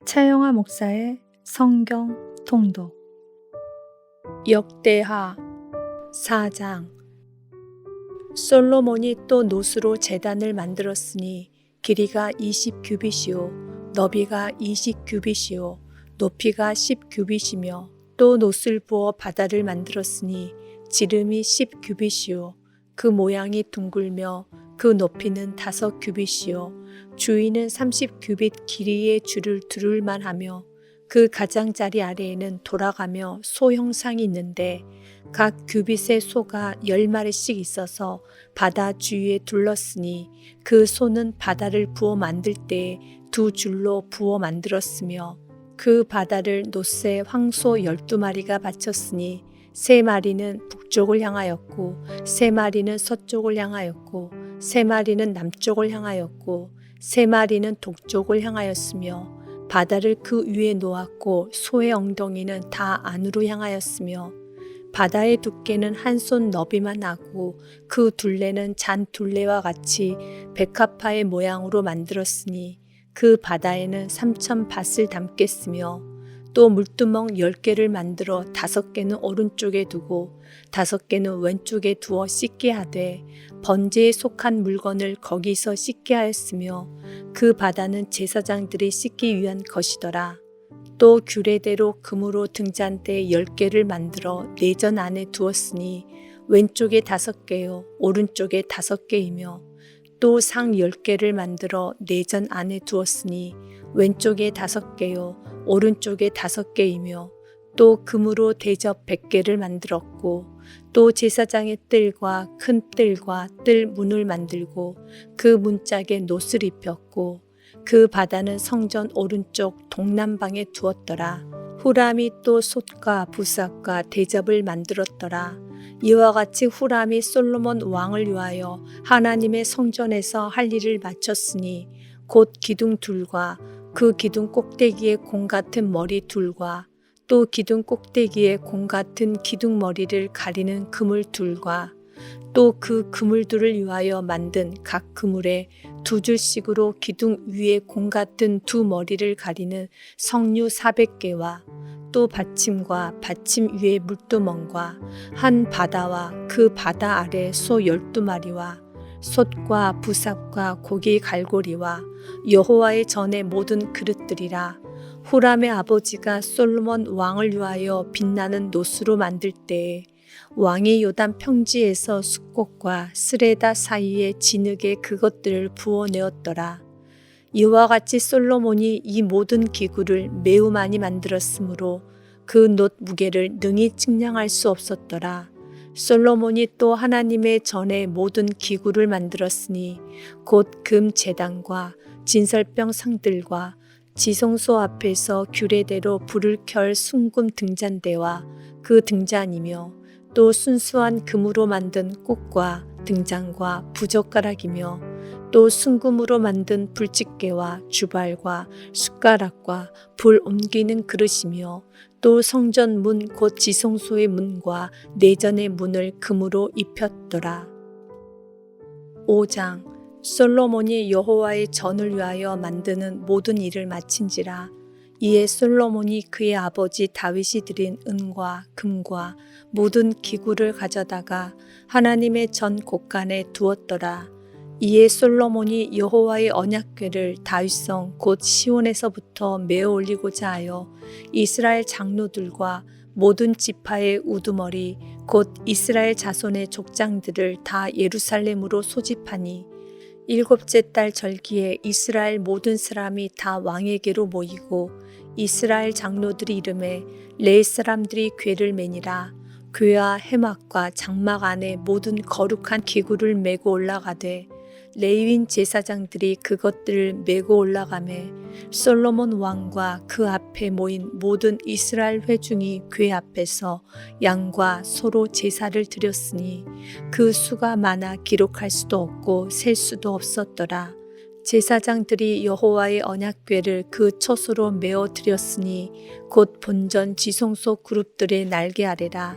차영화 목사의 성경 통독 역대하 4장. 솔로몬이 또 노스로 제단을 만들었으니 길이가 20규빗이요 너비가 20규빗이요 높이가 10규빗이며 또 노스를 부어 바다를 만들었으니 지름이 10규빗이요 그 모양이 둥글며 그 높이는 5규빗이요 주위는 30규빗 길이의 줄을 두를만 하며 그 가장자리 아래에는 돌아가며 소 형상이 있는데 각 규빗의 소가 10마리씩 있어서 바다 주위에 둘렀으니 그 소는 바다를 부어 만들 때에 2줄로 부어 만들었으며 그 바다를 노스에 황소 12마리가 바쳤으니 3마리는 북쪽을 향하였고 3마리는 서쪽을 향하였고 3마리는 남쪽을 향하였고 3마리는 동쪽을 향하였으며 바다를 그 위에 놓았고 소의 엉덩이는 다 안으로 향하였으며 바다의 두께는 한 손 너비만 하고 그 둘레는 잔 둘레와 같이 백합화의 모양으로 만들었으니 그 바다에는 3,000밭을 담겠으며 또 물두멍 10개를 만들어 5개는 오른쪽에 두고 5개는 왼쪽에 두어 씻게 하되 번제에 속한 물건을 거기서 씻게 하였으며 그 바다는 제사장들이 씻기 위한 것이더라. 또 규례대로 금으로 등잔대 10개를 만들어 내전 안에 두었으니 왼쪽에 5개요 오른쪽에 5개이며 또 상 10개를 만들어 내전 안에 두었으니 왼쪽에 5개요 오른쪽에 5개이며 또 금으로 대접 100개를 만들었고 또 제사장의 뜰과 큰 뜰과 뜰 문을 만들고 그 문짝에 노스를 입혔고 그 바다는 성전 오른쪽 동남방에 두었더라. 후람이 또 솥과 부삽과 대접을 만들었더라. 이와 같이 후람이 솔로몬 왕을 위하여 하나님의 성전에서 할 일을 마쳤으니 곧 기둥 둘과 그 기둥 꼭대기에 공 같은 머리 둘과 또 기둥 꼭대기에 공 같은 기둥 머리를 가리는 그물 둘과 또 그 그물들을 위하여 만든 각 그물에 2줄씩으로 기둥 위에 공 같은 2 머리를 가리는 석류 400개와 또 받침과 받침 위에 물두멍과 한 바다와 그 바다 아래 소 12마리와 솥과 부삽과 고기 갈고리와 여호와의 전의 모든 그릇들이라. 후람의 아버지가 솔로몬 왕을 위하여 빛나는 노스로 만들 때에 왕이 요단 평지에서 숫꽃과 스레다 사이에 진흙에 그것들을 부어내었더라. 이와 같이 솔로몬이 이 모든 기구를 매우 많이 만들었으므로 그 놋 무게를 능히 측량할 수 없었더라. 솔로몬이 또 하나님의 전에 모든 기구를 만들었으니 곧 금 제단과 진설병 상들과 지성소 앞에서 규례대로 불을 켤 순금 등잔대와 그 등잔이며 또 순수한 금으로 만든 꽃과 등잔과 부젓가락이며 또 순금으로 만든 불집게와 주발과 숟가락과 불 옮기는 그릇이며 또 성전 문 곧 지성소의 문과 내전의 문을 금으로 입혔더라. 5장. 솔로몬이 여호와의 전을 위하여 만드는 모든 일을 마친지라. 이에 솔로몬이 그의 아버지 다윗이 드린 은과 금과 모든 기구를 가져다가 하나님의 전 곳간에 두었더라. 이에 솔로몬이 여호와의 언약궤를 다윗성 곧 시온에서부터 메어 올리고자 하여 이스라엘 장로들과 모든 지파의 우두머리 곧 이스라엘 자손의 족장들을 다 예루살렘으로 소집하니 7째 달 절기에 이스라엘 모든 사람이 다 왕에게로 모이고 이스라엘 장로들이 이름에 레위 사람들이 궤를 매니라. 궤와 해막과 장막 안에 모든 거룩한 기구를 메고 올라가되 레위인 제사장들이 그것들을 메고 올라가매 솔로몬 왕과 그 앞에 모인 모든 이스라엘 회중이 궤 앞에서 양과 소로 제사를 드렸으니 그 수가 많아 기록할 수도 없고 셀 수도 없었더라. 제사장들이 여호와의 언약궤를 그 처소로 메어 드렸으니 곧 본전 지성소 그룹들의 날개 아래라.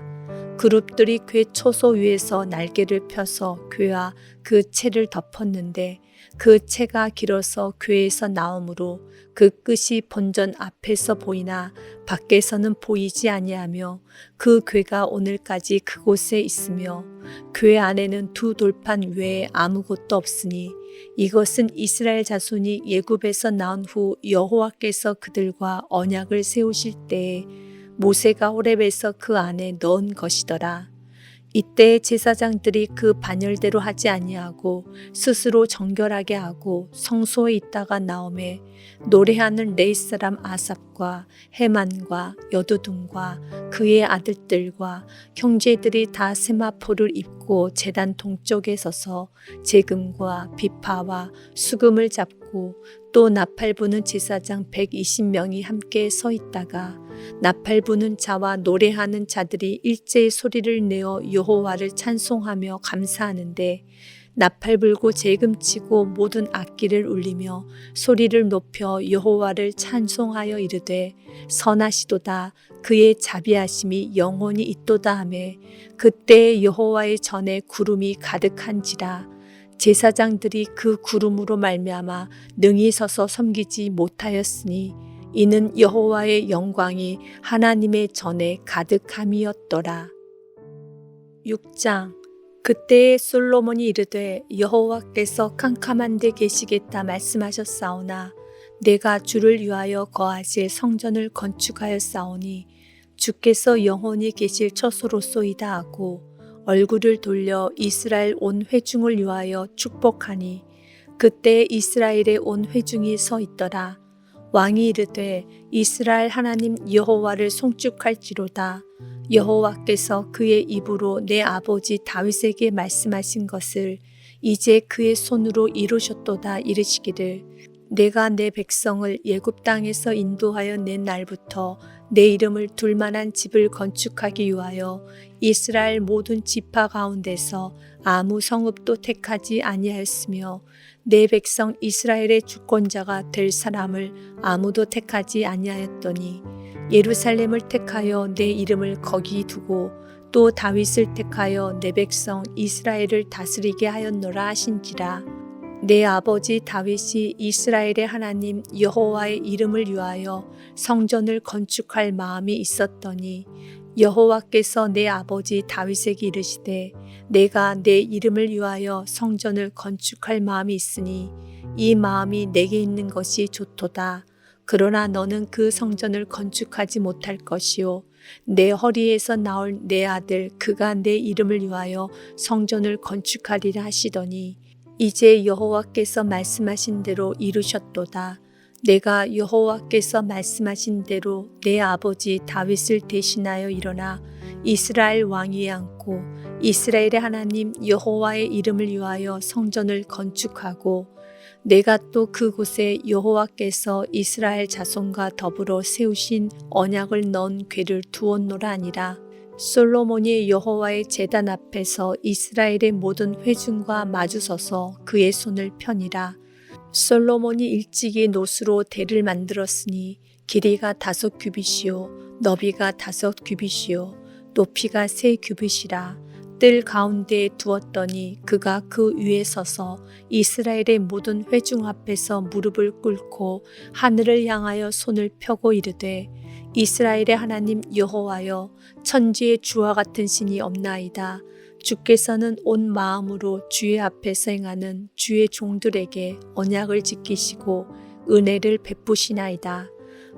그룹들이 궤 초소 위에서 날개를 펴서 궤와 그 채를 덮었는데 그 채가 길어서 궤에서 나오므로 그 끝이 본전 앞에서 보이나 밖에서는 보이지 아니하며 그 궤가 오늘까지 그곳에 있으며 궤 안에는 두 돌판 외에 아무것도 없으니 이것은 이스라엘 자손이 애굽에서 나온 후 여호와께서 그들과 언약을 세우실 때에 모세가 호렙에서 그 안에 넣은 것이더라. 이때 제사장들이 그 반열대로 하지 아니하고 스스로 정결하게 하고 성소에 있다가 나오매 노래하는 레위 사람 아삽과 헤만과 여두둔과 그의 아들들과 형제들이 다 세마포를 입고 제단 동쪽에 서서 재금과 비파와 수금을 잡고 또 나팔 부는 제사장 120명이 함께 서 있다가 나팔 부는 자와 노래하는 자들이 일제히 소리를 내어 여호와를 찬송하며 감사하는데 나팔 불고 재금 치고 모든 악기를 울리며 소리를 높여 여호와를 찬송하여 이르되 선하시도다 그의 자비하심이 영원히 있도다 하매 그때 여호와의 전에 구름이 가득한지라 제사장들이 그 구름으로 말미암아 능히 서서 섬기지 못하였으니 이는 여호와의 영광이 하나님의 전에 가득함이었더라. 6장 그때에 솔로몬이 이르되 여호와께서 캄캄한 데 계시겠다 말씀하셨사오나 내가 주를 위하여 거하실 성전을 건축하였사오니 주께서 영원히 계실 처소로소이다 하고 얼굴을 돌려 이스라엘 온 회중을 위하여 축복하니 그때 이스라엘의 온 회중이 서 있더라. 왕이 이르되 이스라엘 하나님 여호와를 송축할지로다. 여호와께서 그의 입으로 내 아버지 다윗에게 말씀하신 것을 이제 그의 손으로 이루셨도다 이르시기를 내가 내 백성을 애굽 땅에서 인도하여 낸 날부터 내 이름을 둘 만한 집을 건축하기 위하여 이스라엘 모든 지파 가운데서 아무 성읍도 택하지 아니하였으며 내 백성 이스라엘의 주권자가 될 사람을 아무도 택하지 아니하였더니 예루살렘을 택하여 내 이름을 거기 두고 또 다윗을 택하여 내 백성 이스라엘을 다스리게 하였노라 하신지라. 내 아버지 다윗이 이스라엘의 하나님 여호와의 이름을 위하여 성전을 건축할 마음이 있었더니 여호와께서 내 아버지 다윗에게 이르시되 내가 내 이름을 위하여 성전을 건축할 마음이 있으니 이 마음이 내게 있는 것이 좋도다. 그러나 너는 그 성전을 건축하지 못할 것이요 내 허리에서 나올 내 아들 그가 내 이름을 위하여 성전을 건축하리라 하시더니 이제 여호와께서 말씀하신 대로 이루셨도다. 내가 여호와께서 말씀하신 대로 내 아버지 다윗을 대신하여 일어나 이스라엘 왕위에 앉고 이스라엘의 하나님 여호와의 이름을 위하여 성전을 건축하고 내가 또 그곳에 여호와께서 이스라엘 자손과 더불어 세우신 언약을 넣은 궤를 두었노라 하니라. 솔로몬이 여호와의 제단 앞에서 이스라엘의 모든 회중과 마주서서 그의 손을 펴니라. 솔로몬이 일찍이 노수로 대를 만들었으니 길이가 5규빗이요 너비가 5규빗이요 높이가 3규빗이라. 뜰 가운데에 두었더니 그가 그 위에 서서 이스라엘의 모든 회중 앞에서 무릎을 꿇고 하늘을 향하여 손을 펴고 이르되 이스라엘의 하나님 여호와여 천지에 주와 같은 신이 없나이다. 주께서는 온 마음으로 주의 앞에서 행하는 주의 종들에게 언약을 지키시고 은혜를 베푸시나이다.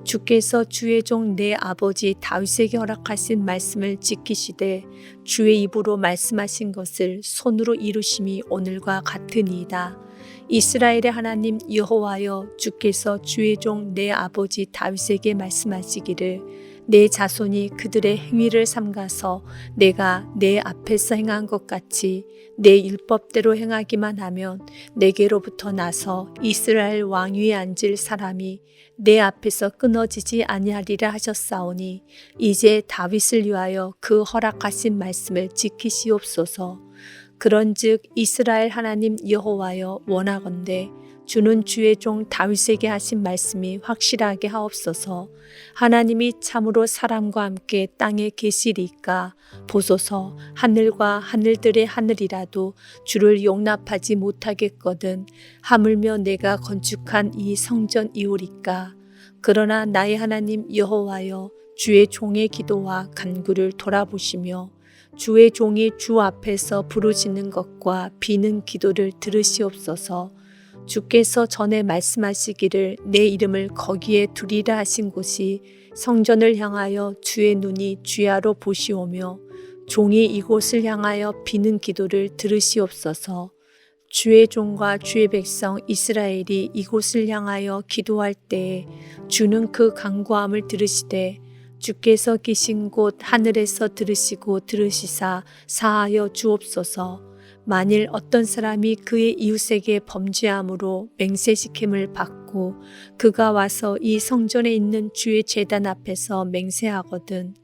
주께서 주의 종 내 아버지 다윗에게 허락하신 말씀을 지키시되 주의 입으로 말씀하신 것을 손으로 이루심이 오늘과 같으니이다. 이스라엘의 하나님 여호와여 주께서 주의 종 내 아버지 다윗에게 말씀하시기를 내 자손이 그들의 행위를 삼가서 내가 내 앞에서 행한 것 같이 내 율법대로 행하기만 하면 내게로부터 나서 이스라엘 왕위에 앉을 사람이 내 앞에서 끊어지지 아니하리라 하셨사오니 이제 다윗을 위하여 그 허락하신 말씀을 지키시옵소서. 그런즉 이스라엘 하나님 여호와여 원하건대 주는 주의 종 다윗에게 하신 말씀이 확실하게 하옵소서. 하나님이 참으로 사람과 함께 땅에 계시리까 보소서. 하늘과 하늘들의 하늘이라도 주를 용납하지 못하겠거든 하물며 내가 건축한 이 성전이오리까. 그러나 나의 하나님 여호와여 주의 종의 기도와 간구를 돌아보시며 주의 종이 주 앞에서 부르짖는 것과 비는 기도를 들으시옵소서. 주께서 전에 말씀하시기를 내 이름을 거기에 두리라 하신 곳이 성전을 향하여 주의 눈이 주야로 보시오며 종이 이곳을 향하여 비는 기도를 들으시옵소서. 주의 종과 주의 백성 이스라엘이 이곳을 향하여 기도할 때에 주는 그 간구함을 들으시되 주께서 계신 곳 하늘에서 들으시고 들으시사 사하여 주옵소서. 만일 어떤 사람이 그의 이웃에게 범죄함으로 맹세시킴을 받고 그가 와서 이 성전에 있는 주의 제단 앞에서 맹세하거든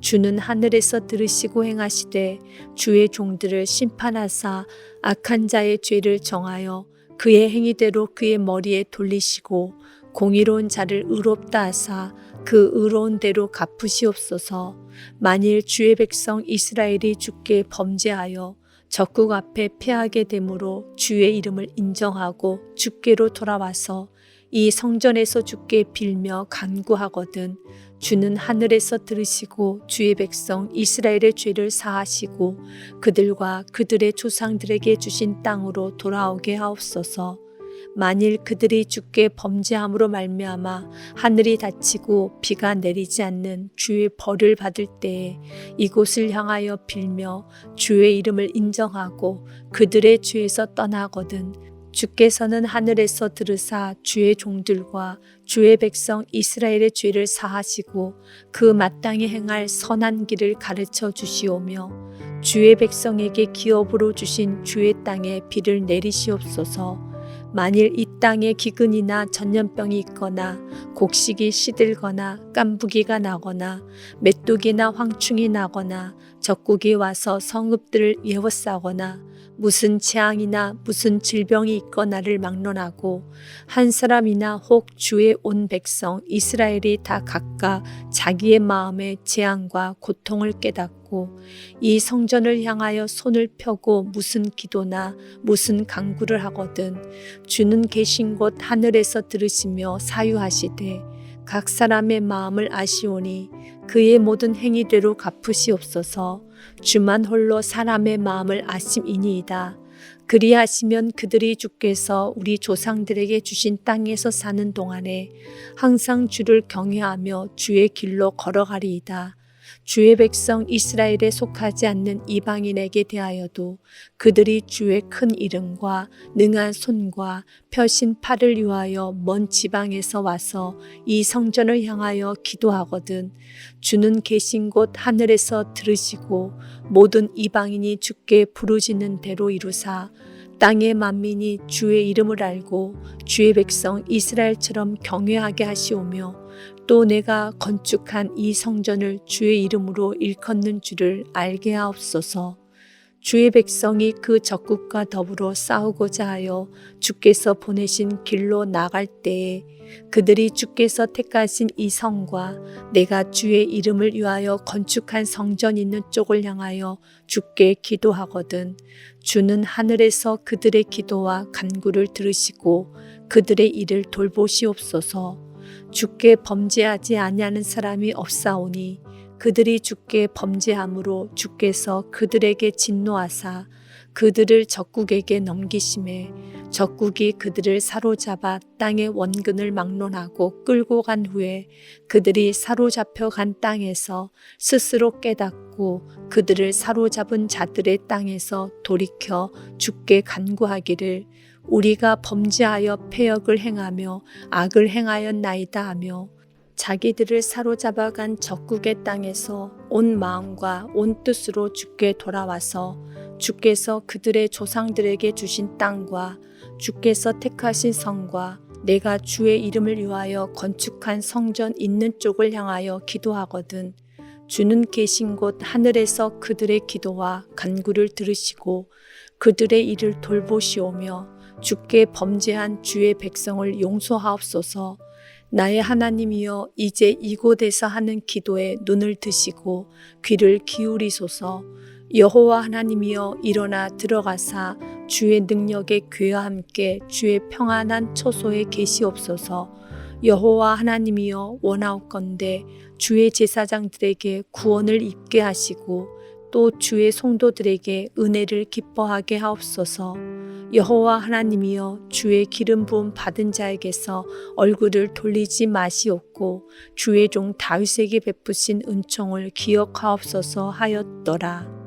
주는 하늘에서 들으시고 행하시되 주의 종들을 심판하사 악한 자의 죄를 정하여 그의 행위대로 그의 머리에 돌리시고 공의로운 자를 의롭다 하사 그 의로운 대로 갚으시옵소서. 만일 주의 백성 이스라엘이 주께 범죄하여 적국 앞에 패하게 되므로 주의 이름을 인정하고 주께로 돌아와서 이 성전에서 주께 빌며 간구하거든 주는 하늘에서 들으시고 주의 백성 이스라엘의 죄를 사하시고 그들과 그들의 조상들에게 주신 땅으로 돌아오게 하옵소서. 만일 그들이 주께 범죄함으로 말미암아 하늘이 닫히고 비가 내리지 않는 주의 벌을 받을 때에 이곳을 향하여 빌며 주의 이름을 인정하고 그들의 죄에서 떠나거든 주께서는 하늘에서 들으사 주의 종들과 주의 백성 이스라엘의 죄를 사하시고 그 마땅히 행할 선한 길을 가르쳐 주시오며 주의 백성에게 기업으로 주신 주의 땅에 비를 내리시옵소서. 만일 이 땅에 기근이나 전염병이 있거나 곡식이 시들거나 깐부기가 나거나 메뚜기나 황충이 나거나 적국이 와서 성읍들을 에워싸거나 무슨 재앙이나 무슨 질병이 있거나를 막론하고 한 사람이나 혹 주의 온 백성 이스라엘이 다 각각 자기의 마음의 재앙과 고통을 깨닫고 이 성전을 향하여 손을 펴고 무슨 기도나 무슨 간구를 하거든 주는 계신 곳 하늘에서 들으시며 사유하시되 각 사람의 마음을 아시오니 그의 모든 행위대로 갚으시옵소서. 주만 홀로 사람의 마음을 아심이니이다. 그리하시면 그들이 주께서 우리 조상들에게 주신 땅에서 사는 동안에 항상 주를 경외하며 주의 길로 걸어가리이다. 주의 백성 이스라엘에 속하지 않는 이방인에게 대하여도 그들이 주의 큰 이름과 능한 손과 펴신 팔을 위하여 먼 지방에서 와서 이 성전을 향하여 기도하거든 주는 계신 곳 하늘에서 들으시고 모든 이방인이 주께 부르짖는 대로 이루사 땅의 만민이 주의 이름을 알고 주의 백성 이스라엘처럼 경외하게 하시오며 또 내가 건축한 이 성전을 주의 이름으로 일컫는 줄을 알게 하옵소서. 주의 백성이 그 적국과 더불어 싸우고자 하여 주께서 보내신 길로 나갈 때에 그들이 주께서 택하신 이 성과 내가 주의 이름을 위하여 건축한 성전 있는 쪽을 향하여 주께 기도하거든 주는 하늘에서 그들의 기도와 간구를 들으시고 그들의 일을 돌보시옵소서. 주께 범죄하지 아니하는 사람이 없사오니 그들이 주께 범죄함으로 주께서 그들에게 진노하사 그들을 적국에게 넘기심에 적국이 그들을 사로잡아 땅의 원근을 막론하고 끌고 간 후에 그들이 사로잡혀 간 땅에서 스스로 깨닫고 그들을 사로잡은 자들의 땅에서 돌이켜 주께 간구하기를 우리가 범죄하여 패역을 행하며 악을 행하였나이다 하며 자기들을 사로잡아간 적국의 땅에서 온 마음과 온 뜻으로 주께 돌아와서 주께서 그들의 조상들에게 주신 땅과 주께서 택하신 성과 내가 주의 이름을 위하여 건축한 성전 있는 쪽을 향하여 기도하거든 주는 계신 곳 하늘에서 그들의 기도와 간구를 들으시고 그들의 일을 돌보시오며 주께 범죄한 주의 백성을 용서하옵소서. 나의 하나님이여, 이제 이곳에서 하는 기도에 눈을 드시고 귀를 기울이소서. 여호와 하나님이여, 일어나 들어가사 주의 능력의 괴와 함께 주의 평안한 처소에 계시옵소서. 여호와 하나님이여, 원하옵건대 주의 제사장들에게 구원을 입게 하시고 또 주의 성도들에게 은혜를 기뻐하게 하옵소서. 여호와 하나님이여, 주의 기름 부음 받은 자에게서 얼굴을 돌리지 마시옵고 주의 종 다윗에게 베푸신 은총을 기억하옵소서 하였더라.